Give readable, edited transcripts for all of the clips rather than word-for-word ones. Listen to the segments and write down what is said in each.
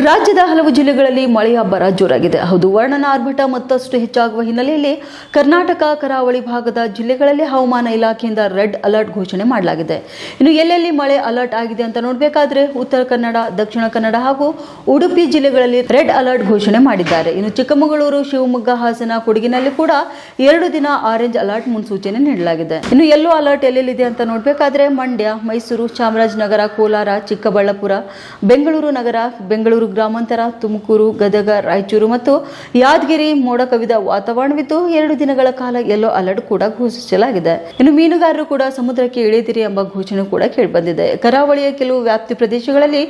ರಾಜ್ಯದ ಹಲವು ಜಿಲ್ಲೆಗಳಲ್ಲಿ ಮಳೆಯ ಅಬ್ಬರ ಜೋರಾಗಿದೆ. ಹೌದು, ವರ್ಣನ ಆರ್ಭಟ ಮತ್ತಷ್ಟು ಹೆಚ್ಚಾಗುವ ಹಿನ್ನೆಲೆಯಲ್ಲಿ ಕರ್ನಾಟಕ ಕರಾವಳಿ ಭಾಗದ ಜಿಲ್ಲೆಗಳಲ್ಲಿ ಹವಾಮಾನ ಇಲಾಖೆಯಿಂದ ರೆಡ್ ಅಲರ್ಟ್ ಘೋಷಣೆ ಮಾಡಲಾಗಿದೆ. ಇನ್ನು ಎಲ್ಲೆಲ್ಲಿ ಮಳೆ ಅಲರ್ಟ್ ಆಗಿದೆ ಅಂತ ನೋಡಬೇಕಾದ್ರೆ ಉತ್ತರ ಕನ್ನಡ, ದಕ್ಷಿಣ ಕನ್ನಡ ಹಾಗೂ ಉಡುಪಿ ಜಿಲ್ಲೆಗಳಲ್ಲಿ ರೆಡ್ ಅಲರ್ಟ್ ಘೋಷಣೆ ಮಾಡಿದ್ದಾರೆ. ಇನ್ನು ಚಿಕ್ಕಮಗಳೂರು, ಶಿವಮೊಗ್ಗ, ಹಾಸನ, ಕೊಡಗಿನಲ್ಲಿ ಕೂಡ 2 ದಿನ ಆರೆಂಜ್ ಅಲರ್ಟ್ ಮುನ್ಸೂಚನೆ ನೀಡಲಾಗಿದೆ. ಇನ್ನು ಯೆಲ್ಲೋ ಅಲರ್ಟ್ ಎಲ್ಲೆಲ್ಲಿದೆ ಅಂತ ನೋಡಬೇಕಾದ್ರೆ ಮಂಡ್ಯ, ಮೈಸೂರು, ಚಾಮರಾಜನಗರ, ಕೋಲಾರ, ಚಿಕ್ಕಬಳ್ಳಾಪುರ, ಬೆಂಗಳೂರು ನಗರ, ಬೆಂಗಳೂರು ಗ್ರಾಮಾಂತರ, ತುಮಕೂರು, ಗದಗ, ರಾಯಚೂರು ಮತ್ತು ಯಾದಗಿರಿ ಮೋಡ ಕವಿದ ವಾತಾವರಣವಿದ್ದು 2 ದಿನಗಳ ಕಾಲ ಯೆಲ್ಲೋ ಅಲರ್ಟ್ ಕೂಡ ಘೋಷಿಸಲಾಗಿದೆ. ಇನ್ನು ಮೀನುಗಾರರು ಕೂಡ ಸಮುದ್ರಕ್ಕೆ ಇಳಿದಿರಿ ಎಂಬ ಘೋಷಣೆ ಕೂಡ ಕೇಳಿಬಂದಿದೆ. ಕರಾವಳಿಯ ಕೆಲವು ವ್ಯಾಪ್ತಿ ಪ್ರದೇಶಗಳಲ್ಲಿ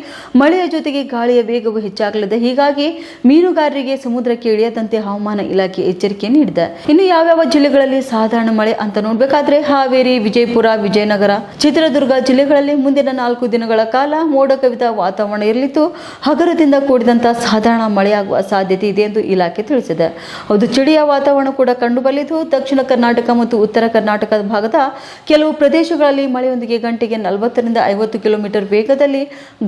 ಮಳೆಯ ಜೊತೆಗೆ ಗಾಳಿಯ ವೇಗವು ಹೆಚ್ಚಾಗಲಿದೆ. ಹೀಗಾಗಿ ಮೀನುಗಾರರಿಗೆ ಸಮುದ್ರಕ್ಕೆ ಇಳಿಯದಂತೆ ಹವಾಮಾನ ಇಲಾಖೆ ಎಚ್ಚರಿಕೆ ನೀಡಿದೆ. ಇನ್ನು ಯಾವ್ಯಾವ ಜಿಲ್ಲೆಗಳಲ್ಲಿ ಸಾಧಾರಣ ಮಳೆ ಅಂತ ನೋಡಬೇಕಾದ್ರೆ ಹಾವೇರಿ, ವಿಜಯಪುರ, ವಿಜಯನಗರ, ಚಿತ್ರದುರ್ಗ ಜಿಲ್ಲೆಗಳಲ್ಲಿ ಮುಂದಿನ 4 ದಿನಗಳ ಕಾಲ ಮೋಡ ಕವಿದ ವಾತಾವರಣ ಇರಲಿದ್ದು ಹಗುರದಿಂದ ಕೂಡಿದಂತಹ ಸಾಧಾರಣ ಮಳೆಯಾಗುವ ಸಾಧ್ಯತೆ ಇದೆ ಎಂದು ಇಲಾಖೆ ತಿಳಿಸಿದೆ. ಹೌದು, ಚಳಿಯ ವಾತಾವರಣ ಕೂಡ ಕಂಡುಬರಲಿದ್ದು ದಕ್ಷಿಣ ಕರ್ನಾಟಕ ಮತ್ತು ಉತ್ತರ ಕರ್ನಾಟಕದ ಭಾಗದ ಕೆಲವು ಪ್ರದೇಶಗಳಲ್ಲಿ ಮಳೆಯೊಂದಿಗೆ ಗಂಟೆಗೆ 40 ರಿಂದ 50 ಕಿಲೋಮೀಟರ್ ವೇಗದಲ್ಲಿ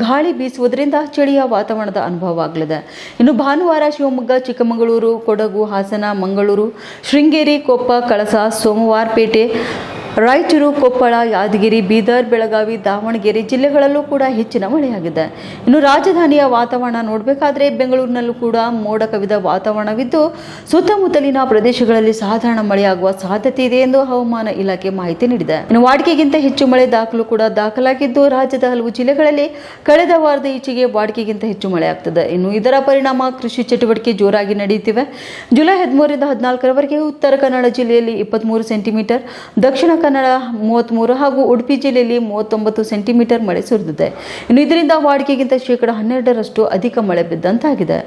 ಗಾಳಿ ಬೀಸುವುದರಿಂದ ಚಳಿಯ ವಾತಾವರಣದ ಅನುಭವವಾಗಲಿದೆ. ಇನ್ನು ಭಾನುವಾರ ಶಿವಮೊಗ್ಗ, ಚಿಕ್ಕಮಗಳೂರು, ಕೊಡಗು, ಹಾಸನ, ಮಂಗಳೂರು, ಶೃಂಗೇರಿ, ಕೊಪ್ಪ, ಕಳಸ, ಸೋಮವಾರಪೇಟೆ, ರಾಯಚೂರು, ಕೊಪ್ಪಳ, ಯಾದಗಿರಿ, ಬೀದರ್, ಬೆಳಗಾವಿ, ದಾವಣಗೆರೆ ಜಿಲ್ಲೆಗಳಲ್ಲೂ ಕೂಡ ಹೆಚ್ಚಿನ ಮಳೆಯಾಗಿದೆ. ಇನ್ನು ರಾಜಧಾನಿಯ ವಾತಾವರಣ ನೋಡಬೇಕಾದ್ರೆ ಬೆಂಗಳೂರಿನಲ್ಲೂ ಕೂಡ ಮೋಡ ಕವಿದ ವಾತಾವರಣವಿದ್ದು ಸುತ್ತಮುತ್ತಲಿನ ಪ್ರದೇಶಗಳಲ್ಲಿ ಸಾಧಾರಣ ಮಳೆಯಾಗುವ ಸಾಧ್ಯತೆ ಇದೆ ಎಂದು ಹವಾಮಾನ ಇಲಾಖೆ ಮಾಹಿತಿ ನೀಡಿದೆ. ಇನ್ನು ವಾಡಿಕೆಗಿಂತ ಹೆಚ್ಚು ಮಳೆ ಕೂಡ ದಾಖಲಾಗಿದ್ದು ರಾಜ್ಯದ ಹಲವು ಜಿಲ್ಲೆಗಳಲ್ಲಿ ಕಳೆದ ವಾರದ ಈಚೆಗೆ ವಾಡಿಕೆಗಿಂತ ಹೆಚ್ಚು ಮಳೆಯಾಗ್ತದೆ. ಇನ್ನು ಇದರ ಪರಿಣಾಮ ಕೃಷಿ ಚಟುವಟಿಕೆ ಜೋರಾಗಿ ನಡೆಯುತ್ತಿವೆ. ಜುಲೈ 13 ರಿಂದ 14ರವರೆಗೆ ಉತ್ತರ ಕನ್ನಡ ಜಿಲ್ಲೆಯಲ್ಲಿ 23 ಸೆಂಟಿಮೀಟರ್, ದಕ್ಷಿಣ ಕನ್ನಡ 33 ಹಾಗೂ ಉಡುಪಿ ಜಿಲ್ಲೆಯಲ್ಲಿ 39 ಸೆಂಟಿಮೀಟರ್ ಮಳೆ ಸುರಿದಿದೆ. ಇನ್ನು ಇದರಿಂದ ವಾಡಿಕೆಗಿಂತ 12% ಅಧಿಕ ಮಳೆ ಬಿದ್ದಂತಾಗಿದೆ.